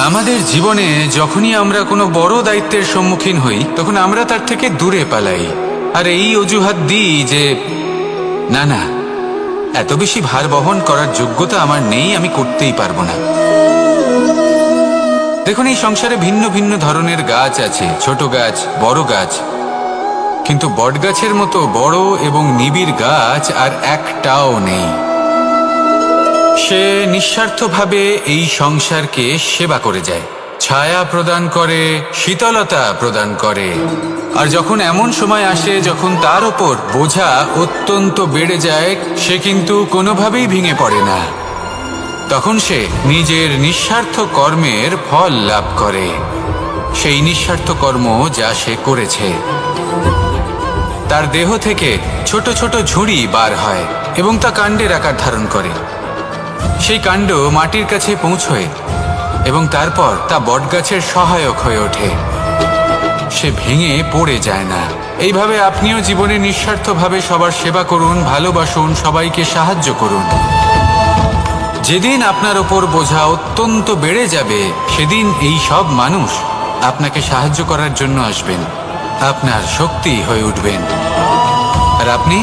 আমাদের জীবনে যখনই আমরা কোনো বড় দায়িত্বের সম্মুখীন হই তখন আমরা তার থেকে দূরে পালাই আর এই অজুহাত দিই যে না না, এত বেশি ভার বহন করার যোগ্যতা আমার নেই, আমি করতেই পারবো না। দেখুন, এই সংসারে ভিন্ন ভিন্ন ধরনের গাছ আছে, ছোট গাছ, বড় গাছ, কিন্তু বটগাছের মতো বড় এবং নিবিড় গাছ আর একটাও নেই। সে নিঃস্বার্থভাবে এই সংসারকে সেবা করে যায়, ছায়া প্রদান করে, শীতলতা প্রদান করে। আর যখন এমন সময় আসে যখন তার ওপর বোঝা অত্যন্ত বেড়ে যায়, সে কিন্তু কোনোভাবেই ভেঙে পড়ে না। তখন সে নিজের নিঃস্বার্থ কর্মের ফল লাভ করে, সেই নিঃস্বার্থ কর্ম যা সে করেছে। তার দেহ থেকে ছোট ছোট ঝুড়ি বার হয় এবং তা কাণ্ডের আকার ধারণ করে। সেই কাণ্ড মাটির কাছে পৌঁছয় এবং তারপর তা বটগাছের সহায়ক হয়ে ওঠে। সে ভেঙে পড়ে যায় না। এইভাবে আপনিও জীবনে নিঃস্বার্থভাবে সবার সেবা করুন, ভালোবাসুন, সবাইকে সাহায্য করুন। যেদিন আপনার ওপর বোঝা অত্যন্ত বেড়ে যাবে, সেদিন এই সব মানুষ আপনাকে সাহায্য করার জন্য আসবেন, আপনার শক্তি হয়ে উঠবেন, আর আপনি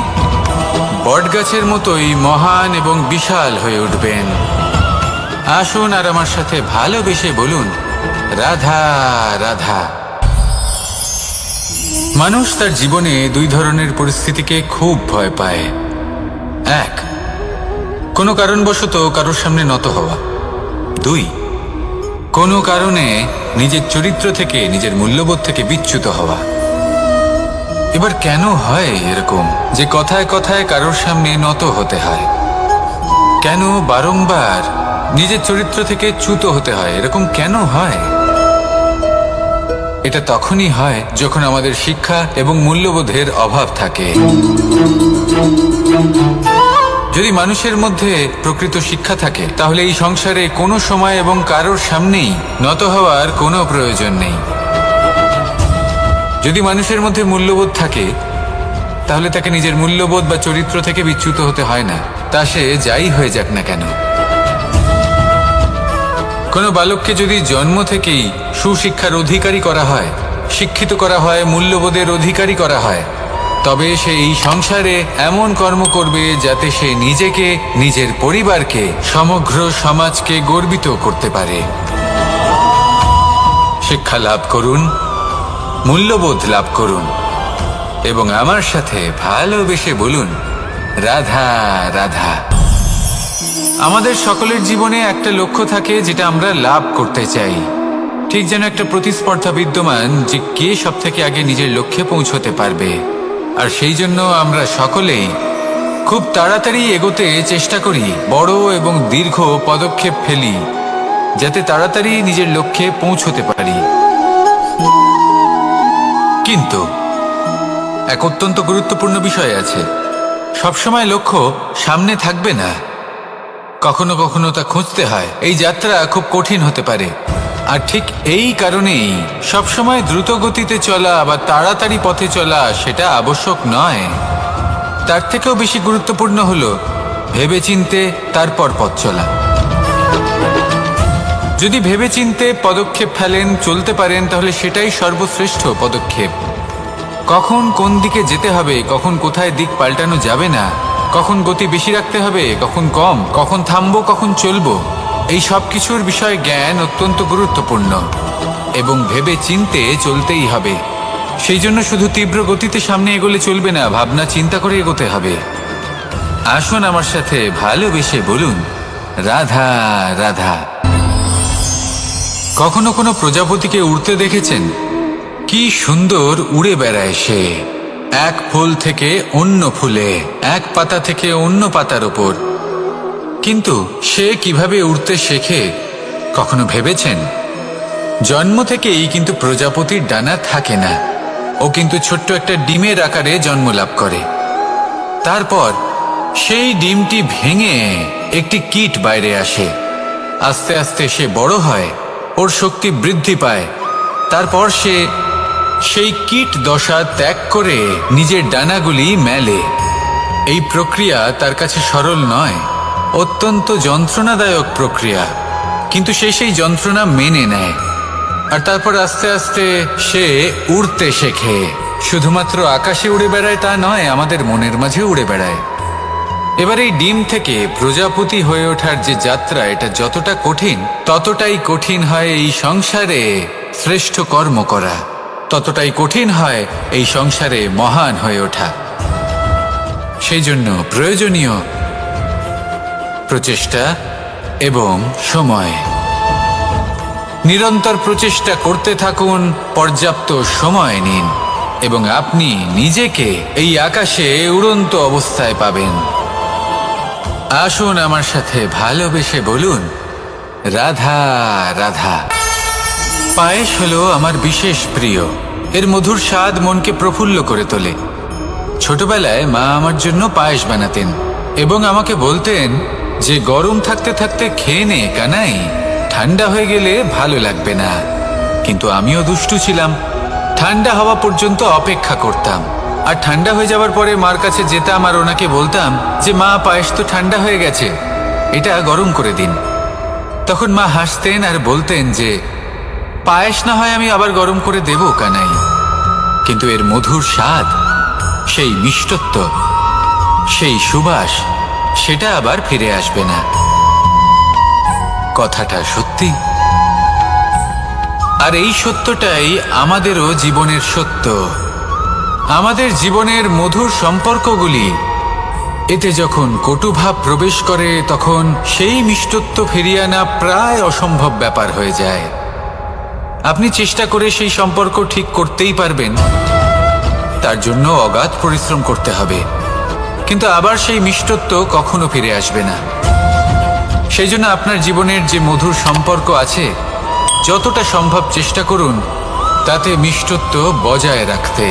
বটগাছের মতোই মহান এবং বিশাল হয়ে উঠবেন। আসুন আর আমার সাথে ভালোবেসে বলুন, রাধা রাধা। মানুষ তার জীবনে দুই ধরনের পরিস্থিতিকে খুব ভয় পায়। এক, কোনো কারণবশত কারোর সামনে নত হওয়া। দুই, কোনো কারণে নিজের চরিত্র থেকে, নিজের মূল্যবোধ থেকে বিচ্যুত হওয়া। এবার কেন হয় এরকম যে কথায় কথায় কারোর সামনে নত হতে হয়? কেন বারংবার নিজের চরিত্র থেকে চ্যুত হতে হয়? এরকম কেন হয়? এটা তখনই হয় যখন আমাদের শিক্ষা এবং মূল্যবোধের অভাব থাকে। যদি মানুষের মধ্যে প্রকৃত শিক্ষা থাকে, তাহলে এই সংসারে কোনো সময় এবং কারোর সামনেই নত হওয়ার কোনো প্রয়োজন নেই। যদি মানুষের মধ্যে মূল্যবোধ থাকে, তাহলে তাকে নিজের মূল্যবোধ বা চরিত্র থেকে বিচ্যুত হতে হয় না, তা সে যাই হয়ে যাক না কেন। কোনো বালককে যদি জন্ম থেকেই সুশিক্ষার অধিকারী করা হয়, শিক্ষিত করা হয়, মূল্যবোধের অধিকারী করা হয়, তবে সে এই সংসারে এমন কর্ম করবে যাতে সে নিজেকে, নিজের পরিবারকে, সমগ্র সমাজকে গর্বিত করতে পারে। শিক্ষা লাভ করুন, মূল্যবোধ লাভ করুন এবং আমার সাথে ভালোবেসে বলুন, রাধা রাধা। আমাদের সকলের জীবনে একটা লক্ষ্য থাকে যেটা আমরা লাভ করতে চাই। ঠিক যেন একটা প্রতিস্পর্ধা বিদ্যমান যে কে সব থেকে আগে নিজের লক্ষ্যে পৌঁছতে পারবে। আর সেই জন্য আমরা সকলেই খুব তাড়াতাড়ি এগোতে চেষ্টা করি, বড় এবং দীর্ঘ পদক্ষেপ ফেলি যাতে তাড়াতাড়ি নিজের লক্ষ্যে পৌঁছতে পারি। কিন্তু এক অত্যন্ত গুরুত্বপূর্ণ বিষয় আছে, সবসময় লক্ষ্য সামনে থাকবে না, কখনো কখনো তা খুঁজতে হয়। এই যাত্রা খুব কঠিন হতে পারে, আর ঠিক এই কারণেই সবসময় দ্রুত গতিতে চলা বা তাড়াতাড়ি পথে চলা সেটা আবশ্যক নয়। তার থেকেও বেশি গুরুত্বপূর্ণ হলো ভেবেচিন্তে তারপর পথ চলা। যদি ভেবেচিন্তে পদক্ষেপ ফেলেন, চলতে পারেন, তাহলে সেটাই সর্বশ্রেষ্ঠ পদক্ষেপ। কখন কোন দিকে যেতে হবে, কখন কোথায় দিক পাল্টানো যাবে না, কখন গতি বেশি রাখতে হবে, কখন কম, কখন থামবো, কখন চলবো, এই সব কিছুর বিষয়ে জ্ঞান অত্যন্ত গুরুত্বপূর্ণ এবং ভেবে চিন্তে চলতেই হবে। সেই জন্য শুধু তীব্র গতিতে সামনে এগোলে চলবে না, ভাবনা চিন্তা করে এগোতে হবে। আসুন আমার সাথে ভালোবেসে বলুন, রাধা রাধা। কখনো কোনো প্রজাপতিকে উড়তে দেখেছেন? কি সুন্দর উড়ে বেড়ায় সে, এক ফুল থেকে অন্য ফুলে, এক পাতা থেকে অন্য পাতার ওপর। কিন্তু সে কিভাবে উড়তে শেখে কখনো ভেবেছেন? জন্ম থেকেই কিন্তু প্রজাপতির ডানা থাকে না, ও কিন্তু ছোট্ট একটা ডিমের আকারে জন্ম লাভ করে। তারপর সেই ডিমটি ভেঙে একটি কীট বাইরে আসে। আস্তে আস্তে সে বড় হয়, ওর শক্তি বৃদ্ধি পায়। তারপর সে সেই কীট দশা ত্যাগ করে নিজের ডানাগুলি মেলে। এই প্রক্রিয়া তার কাছে সরল নয়, অত্যন্ত যন্ত্রণাদায়ক প্রক্রিয়া। কিন্তু সে সেই যন্ত্রণা মেনে নেয় আর তারপর আস্তে আস্তে সে উড়তে শেখে। শুধুমাত্র আকাশে উড়ে বেড়ায় তা নয়, আমাদের মনের মাঝে উড়ে বেড়ায়। এবার এই ডিম থেকে প্রজাপতি হয়ে ওঠার যে যাত্রা, এটা যতটা কঠিন ততটাই কঠিন হয় এই সংসারে শ্রেষ্ঠ কর্ম করা, ততটাই কঠিন হয় এই সংসারে মহান হয়ে ওঠা। সেই জন্য প্রয়োজনীয় প্রচেষ্টা এবং সময়। নিরন্তর প্রচেষ্টা করতে থাকুন, পর্যাপ্ত সময় নিন এবং আপনি নিজেকে এই আকাশে উড়ন্ত অবস্থায় পাবেন। আসুন আমার সাথে ভালোবেসে বলুন, রাধা রাধা। পায়েস হলো আমার বিশেষ প্রিয়। এর মধুর স্বাদ মনকে প্রফুল্ল করে তোলে। ছোটবেলায় মা আমার জন্য পায়েস বানাতেন এবং আমাকে বলতেন যে গরম থাকতে থাকতে খেয়ে নে কানাই, ঠান্ডা হয়ে গেলে ভালো লাগবে না। কিন্তু আমিও দুষ্টু ছিলাম, ঠান্ডা হওয়া পর্যন্ত অপেক্ষা করতাম আর ঠান্ডা হয়ে যাওয়ার পরে মার কাছে যেতাম আর ওনাকে বলতাম যে মা, পায়েস তো ঠান্ডা হয়ে গেছে, এটা গরম করে দিন। তখন মা হাসতেন আর বলতেন যে পায়েস না হয় আমি আবার গরম করে দেব কানাই, কিন্তু এর মধুর স্বাদ, সেই মিষ্টত্ব, সেই সুবাস, সেটা আবার ফিরে আসবে না। কথাটা সত্যি। আর এই সত্যটাই আমাদেরও জীবনের সত্য। আমাদের জীবনের মধুর সম্পর্কগুলি, এতে যখন কটুভাব প্রবেশ করে তখন সেই মিষ্টত্ব ফিরিয়ে আনা প্রায় অসম্ভব ব্যাপার হয়ে যায়। আপনি চেষ্টা করে সেই সম্পর্ক ঠিক করতেই পারবেন, তার জন্য অগাধ পরিশ্রম করতে হবে, কিন্তু আবার সেই মিষ্টত্ব কখনো ফিরে আসবে না। সেই জন্য আপনার জীবনের যে মধুর সম্পর্ক আছে, যতটা সম্ভব চেষ্টা করুন তাতে মিষ্টত্ব বজায় রাখতে।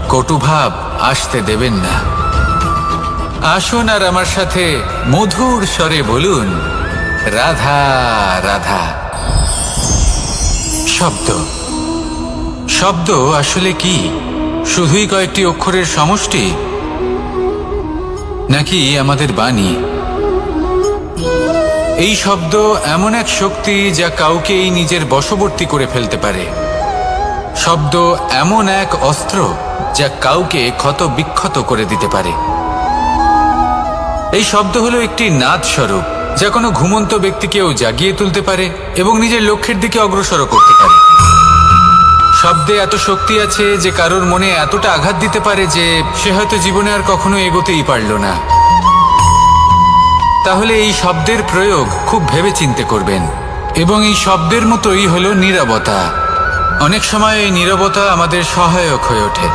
কটুভাব আসতে দেবেন না। আসুন আর আমার সাথে মধুর স্বরে বলুন, রাধা রাধা। শব্দ, শব্দ আসলে কি? শুধুই কয়েকটি অক্ষরের সমষ্টি, নাকি আমাদের বাণী? এই শব্দ এমন এক শক্তি যা কাউকেই নিজের বশবর্তী করে ফেলতে পারে। শব্দ এমন এক অস্ত্র যা কাউকে ক্ষত বিক্ষত করে দিতে পারে। এই শব্দ হলো একটি নাদ স্বরূপ যা কোনো ঘুমন্ত ব্যক্তিকেও জাগিয়ে তুলতে পারে এবং নিজের লক্ষ্যের দিকে অগ্রসর করতে পারে। শব্দে এত শক্তি আছে যে কারোর মনে এতটা আঘাত দিতে পারে যে সে হয়তো জীবনে আর কখনো এগোতেই পারল না। তাহলে এই শব্দের প্রয়োগ খুব ভেবেচিন্তে করবেন। এবং এই শব্দের মতোই হলো নীরবতা। অনেক সময় এই নীরবতা আমাদের সহায়ক হয়ে ওঠে।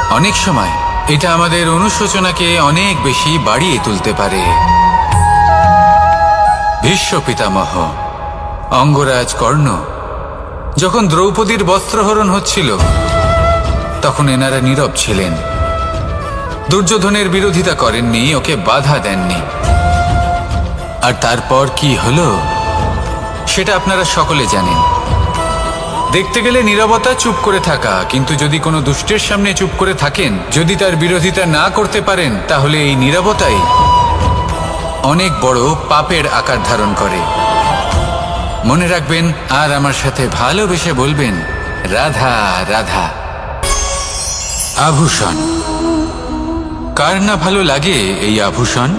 অনেক সময় এটা আমাদের অনুশোচনাকে অনেক বেশি বাড়িয়ে তুলতে পারে। ভীষ্ম পিতামহ, অঙ্গরাজ কর্ণ, যখন দ্রৌপদীর বস্ত্রহরণ হচ্ছিল তখন এনারা নীরব ছিলেন। দুর্যোধনের বিরোধিতা করেননি, ওকে বাধা দেননি। আর তারপর কি হলো সেটা আপনারা সকলে জানেন। দেখতে গেলে নীরবতা চুপ করে থাকা, কিন্তু যদি কোনো দুষ্টের সামনে চুপ করে থাকেন, যদি তার বিরোধিতা না করতে পারেন, তাহলে এই নীরবতাই অনেক বড় পাপের আকার ধারণ করে। মনে রাখবেন আর আমার সাথে ভালোবেসে বলবেন, রাধা রাধা। আভূষণ, কার না ভালো লাগে এই আভূষণ?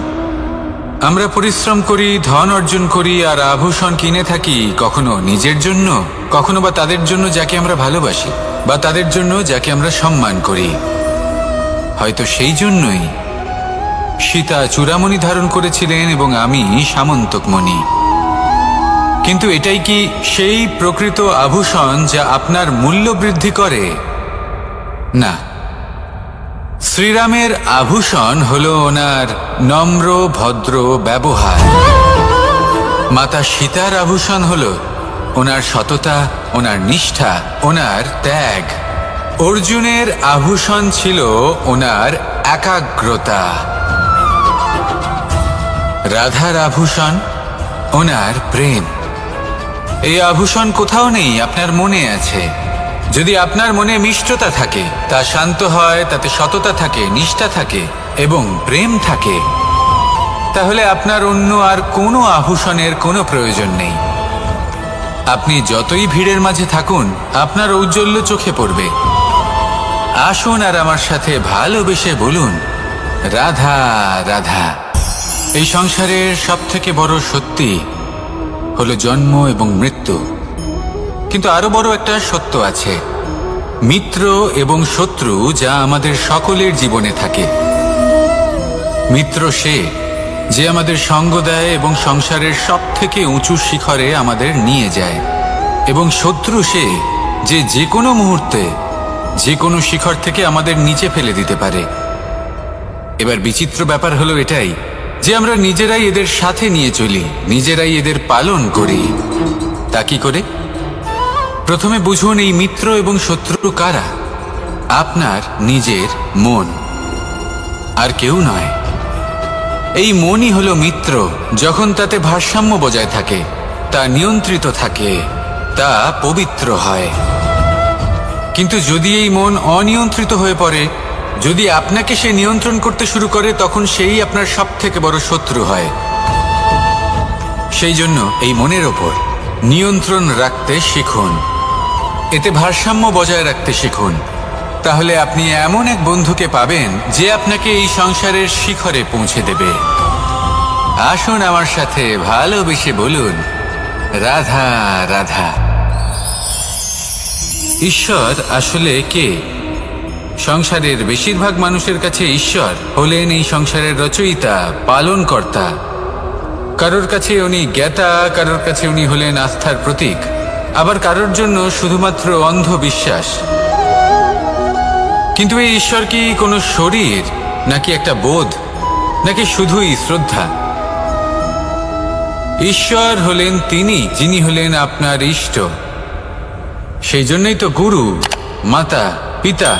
আমরা পরিশ্রম করি, ধন অর্জন করি আর আভূষণ কিনে থাকি, কখনো নিজের জন্য, কখনো বা তাদের জন্য যাকে আমরা ভালোবাসি, বা তাদের জন্য যাকে আমরা সম্মান করি। হয়তো সেই জন্যই সীতা চূড়ামণি ধারণ করেছিলেন এবং আমি সামন্তকমণি। কিন্তু এটাই কি সেই প্রকৃত আভূষণ যা আপনার মূল্য বৃদ্ধি করে? না। শ্রীরামের আভূষণ হলো ওনার নম্র ভদ্র ব্যবহার। মাতা সীতার আভূষণ হলো ওনার সততা, ওনার নিষ্ঠা, ওনার ত্যাগ। অর্জুনের আভূষণ ছিল ওনার একাগ্রতা। রাধার আভূষণ ওনার প্রেম। এই আভূষণ কোথাও নেই, আপনার মনে আছে। যদি আপনার মনে মিষ্টতা থাকে, তা শান্ত হয়, তাতে সততা থাকে, নিষ্ঠা থাকে এবং প্রেম থাকে, তাহলে আপনার অন্য আর কোনো আভূষণের কোনো প্রয়োজন নেই। আপনি যতই ভিড়ের মাঝে থাকুন, আপনার ঔজ্জ্বল্য চোখে পড়বে। আসুন আর আমার সাথে ভালোবেসে বলুন, রাধা রাধা। এই সংসারের সব থেকে বড় সত্যি হলো জন্ম এবং মৃত্যু, কিন্তু আরো বড় একটা সত্য আছে, মিত্র এবং শত্রু, যা আমাদের সকলের জীবনে থাকে। মিত্র সে যে আমাদের সঙ্গ দেয় এবং সংসারের সব থেকে উঁচু শিখরে আমাদের নিয়ে যায়, এবং শত্রু সে যে যে কোনো মুহূর্তে যে কোনো শিখর থেকে আমাদের নিচে ফেলে দিতে পারে। এবার বিচিত্র ব্যাপার হলো এটাই যে আমরা নিজেরাই এদের সাথে নিয়ে চলি, নিজেরাই এদের পালন করি। তা কি করে? প্রথমে বুঝুন এই মিত্র এবং শত্রু কারা। আপনার নিজের মন, আর কেউ নয়। এই মনই হলো মিত্র যখন তাতে ভারসাম্য বজায় থাকে, তা নিয়ন্ত্রিত থাকে, তা পবিত্র হয়। কিন্তু যদি এই মন অনিয়ন্ত্রিত হয়ে পড়ে, যদি আপনাকে সে নিয়ন্ত্রণ করতে শুরু করে, তখন সেই আপনার সব থেকে বড় শত্রু হয়। সেই জন্য এই মনের ওপর নিয়ন্ত্রণ রাখতে শিখুন, এতে ভারসাম্য বজায় রাখতে শিখুন। তাহলে আপনি এমন এক বন্ধুকে পাবেন যে আপনাকে এই সংসারের শিখরে পৌঁছে দেবে। আসুন আমার সাথে ভালোবেসে বলুন, রাধা রাধা। ঈশ্বর আসলে কে? সংসারের বেশিরভাগ মানুষের কাছে ঈশ্বর হলেন এই সংসারের রচয়িতা, পালনকর্তা। কারোর কাছে উনি জ্ঞাতা, কারোর কাছে উনি হলেন আস্থার প্রতীক, আবার কারোর জন্য শুধুমাত্র অন্ধবিশ্বাস। কিন্তু এই ঈশ্বর কি কোনো শরীর, নাকি একটা বোধ, নাকি শুধুই শ্রদ্ধা? ঈশ্বর হলেন তিনি যিনি হলেন আপনার ইষ্ট। সেই জন্যই তো গুরু, মাতা, পিতা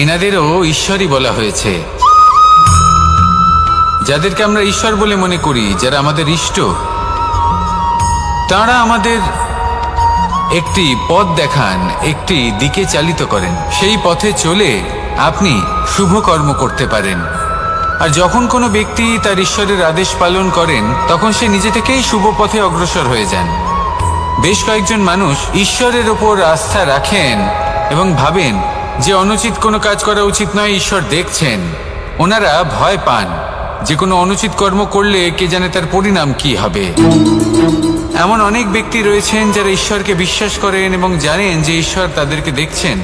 এনাদেরও ঈশ্বরই বলা হয়েছে। যাদেরকে আমরা ঈশ্বর বলে মনে করি, যারা আমাদের ইষ্ট, তারা আমাদের একটি পথ দেখান, একটি দিকে চালিত করেন। সেই পথে চলে আপনি শুভ কর্ম করতে পারেন। আর যখন কোনো ব্যক্তি তার ঈশ্বরের আদেশ পালন করেন, তখন সে নিজে থেকেই শুভ পথে অগ্রসর হয়ে যান। বেশ কয়েকজন মানুষ ঈশ্বরের ওপর আস্থা রাখেন এবং ভাবেন যে অনুচিত কোনো কাজ করা উচিত নয়, ঈশ্বর দেখছেন। ওনারা ভয় পান যে কোনো অনুচিত কর্ম করলে কে জানে তার পরিণাম কি হবে। এমন অনেক ব্যক্তি রয়েছেন যারা ঈশ্বরকে বিশ্বাস করেন এবং জানেন যে ঈশ্বর তাদেরকে দেখছেন,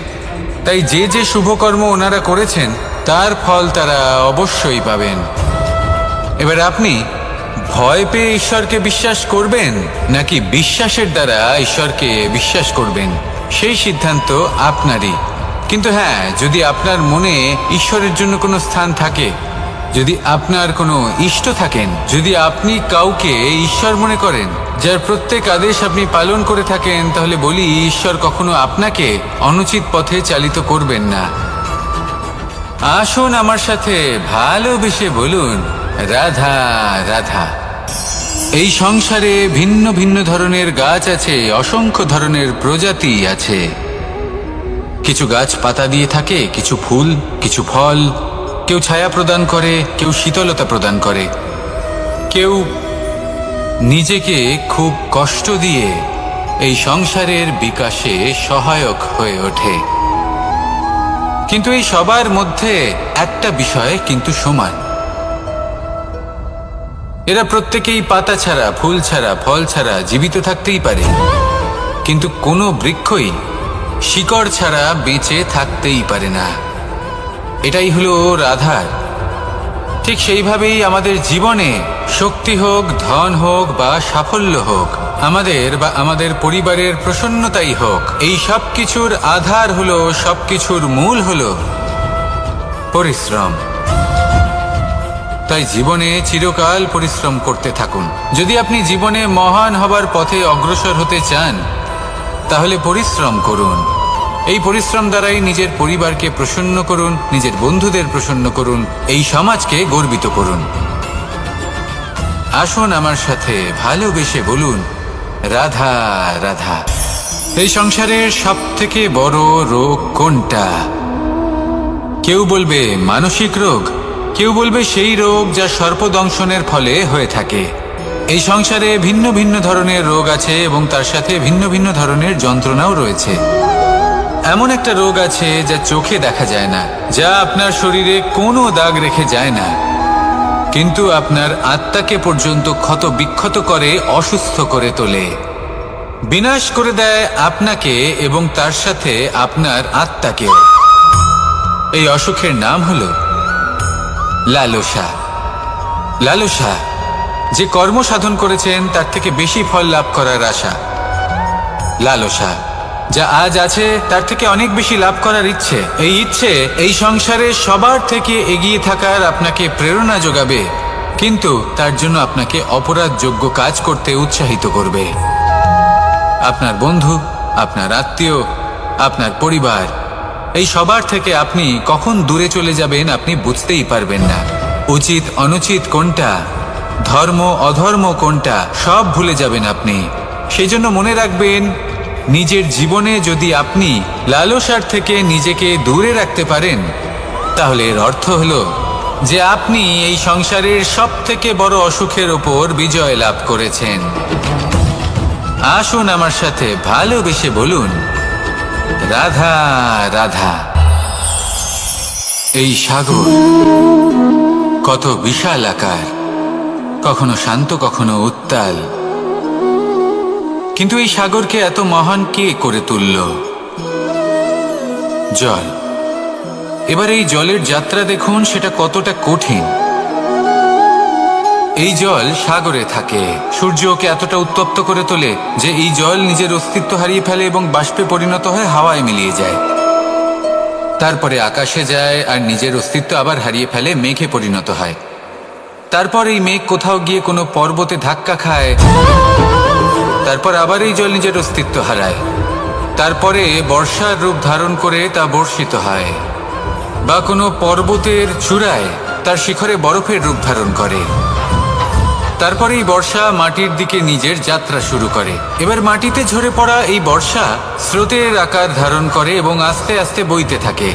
তাই যে যে শুভ কর্ম ওনারা করেছেন তার ফল তারা অবশ্যই পাবেন। এবার আপনি ভয় পেয়ে ঈশ্বরকে বিশ্বাস করবেন, নাকি বিশ্বাসের দ্বারা ঈশ্বরকে বিশ্বাস করবেন, সেই সিদ্ধান্ত আপনারই। কিন্তু হ্যাঁ, যদি আপনার মনে ঈশ্বরের জন্য কোনো স্থান থাকে, যদি আপনার কোনো ইষ্ট থাকেন, যদি আপনি কাউকে ঈশ্বর মনে করেন, যার প্রত্যেক আদেশ আপনি পালন করে থাকেন, তাহলে বলি, ঈশ্বর কখনো আপনাকে অনুচিত পথে চালিত করবেন না। আসুন আমার সাথে ভালোবেসে বলুন, রাধা রাধা। এই সংসারে ভিন্ন ভিন্ন ধরনের গাছ আছে, অসংখ্য ধরনের প্রজাতি আছে। কিছু গাছ পাতা দিয়ে থাকে, কিছু ফুল, কিছু ফল। কেউ ছায়া প্রদান করে, কেউ শীতলতা প্রদান করে, কেউ নিজেকে খুব কষ্ট দিয়ে এই সংসারের বিকাশে সহায়ক হয়ে ওঠে। কিন্তু এই সবার মধ্যে একটা বিষয় কিন্তু সমান, এরা প্রত্যেকেই পাতা ছাড়া, ফুল ছাড়া, ফল ছাড়া জীবিত থাকতেই পারে, কিন্তু কোনো বৃক্ষই শিকড় ছাড়া বেঁচে থাকতেই পারে না। এটাই হলো রাধার। ঠিক সেইভাবেই আমাদের জীবনে শক্তি হোক, ধন হোক বা সাফল্য হোক, আমাদের পরিবারের প্রসন্নতাই হোক, এই সব কিছুর আধার হলো, সব কিছুর মূল হলো পরিশ্রম। তাই জীবনে চিরকাল পরিশ্রম করতে থাকুন। যদি আপনি জীবনে মহান হবার পথে অগ্রসর হতে চান, তাহলে পরিশ্রম করুন। এই পরিশ্রম দ্বারাই নিজের পরিবারকে প্রসন্ন করুন, নিজের বন্ধুদের প্রসন্ন করুন, এই সমাজকে গর্বিত করুন। আসুন আমার সাথে ভালোবেসে বলুন, রাধা রাধা। এই সংসারের সব থেকে বড় রোগ কোনটা? কেউ বলবে মানসিক রোগ, কেউ বলবে সেই রোগ যা সর্পদংশনের ফলে হয়ে থাকে। এই সংসারে ভিন্ন ভিন্ন ধরনের রোগ আছে এবং তার সাথে ভিন্ন ভিন্ন ধরনের যন্ত্রণাও রয়েছে। এমন একটা রোগ আছে যা চোখে দেখা যায় না, যা আপনার শরীরে কোনো দাগ রেখে যায় না, কিন্তু আপনার আত্মাকে পর্যন্ত ক্ষত বিক্ষত করে, অসুস্থ করে তোলে, বিনাশ করে দেয় আপনাকে এবং তার সাথে আপনার আত্মাকেও। এই অসুখের নাম হলো লালসা। লালসা, যে কর্ম সাধন করেছেন তার থেকে বেশি ফল লাভ করার আশা। লালসা, যা আজ আছে তার থেকে অনেক বেশি লাভ করার ইচ্ছে। এই ইচ্ছে এই সংসারে সবার থেকে এগিয়ে থাকার আপনাকে প্রেরণা যোগাবে, কিন্তু তার জন্য আপনাকে অপরাধযোগ্য কাজ করতে উৎসাহিত করবে। আপনার বন্ধু, আপনার আত্মীয়, আপনার পরিবার, এই সবার থেকে আপনি কখন দূরে চলে যাবেন আপনি বুঝতেই পারবেন না। উচিত অনুচিত কোনটা, ধর্ম অধর্ম কোনটা, সব ভুলে যাবেন আপনি। সেই জন্য মনে রাখবেন, নিজের জীবনে যদি আপনি লালসার থেকে নিজেকে দূরে রাখতে পারেন, তাহলে এর অর্থ হলো যে আপনি এই সংসারের সব থেকে বড় অসুখের ওপর বিজয় লাভ করেছেন। আসুন আমার সাথে ভালোবেসে বলুন, রাধা রাধা। এই সাগর কত বিশাল আকার, কখনো শান্ত কখনো উত্তাল, কিন্তু এই সাগরকে এত মহান কে করে তুলল? জল। এবার এই জলের যাত্রা দেখুন, সেটা কতটা কঠিন। এই জল সাগরে থাকে, সূর্য ওকে এতটা উত্তপ্ত করে তোলে যে এই জল নিজের অস্তিত্ব হারিয়ে ফেলে এবং বাষ্পে পরিণত হয়ে হাওয়ায় মিলিয়ে যায়। তারপরে আকাশে যায় আর নিজের অস্তিত্ব আবার হারিয়ে ফেলে, মেঘে পরিণত হয়। তারপর এই মেঘ কোথাও গিয়ে কোনো পর্বতে ধাক্কা খায়, তারপর আবার এই জল নিজের অস্তিত্ব হারায়। তারপরে বর্ষার রূপ ধারণ করে তা বর্ষিত হয়, বা কোনো পর্বতের চূড়ায় তার শিখরে বরফের রূপ ধারণ করে। তারপরে এই বর্ষা মাটির দিকে নিজের যাত্রা শুরু করে। এবার মাটিতে ঝরে পড়া এই বর্ষা স্রোতের আকার ধারণ করে এবং আস্তে আস্তে বইতে থাকে।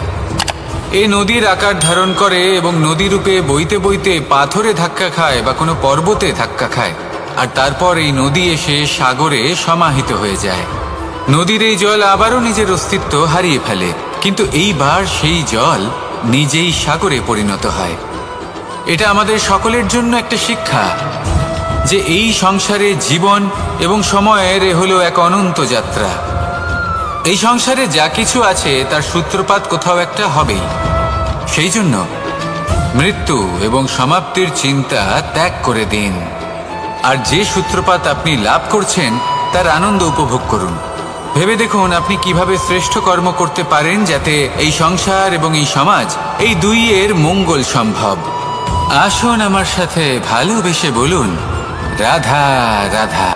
এই নদীর আকার ধারণ করে এবং নদী রূপে বইতে বইতে পাথরে ধাক্কা খায় বা কোনো পর্বতে ধাক্কা খায়, আর তারপর এই নদী এসে সাগরে সমাহিত হয়ে যায়। নদীর এই জল আবারও নিজের অস্তিত্ব হারিয়ে ফেলে, কিন্তু এইবার সেই জল নিজেই সাগরে পরিণত হয়। এটা আমাদের সকলের জন্য একটা শিক্ষা যে এই সংসারে জীবন এবং সময়ের হলো এক অনন্ত যাত্রা। এই সংসারে যা কিছু আছে তার সূত্রপাত কোথাও একটা হবেই। সেই জন্য মৃত্যু এবং সমাপ্তির চিন্তা ত্যাগ করে দিন, আর যে সূত্রপাত আপনি লাভ করছেন তার আনন্দ উপভোগ করুন। ভেবে দেখুন আপনি কিভাবে শ্রেষ্ঠ কর্ম করতে পারেন যাতে এই সংসার এবং এই সমাজ, এই দুইয়ের মঙ্গল সম্ভব। আসুন আমার সাথে ভালোবেসে বলুন, রাধা রাধা।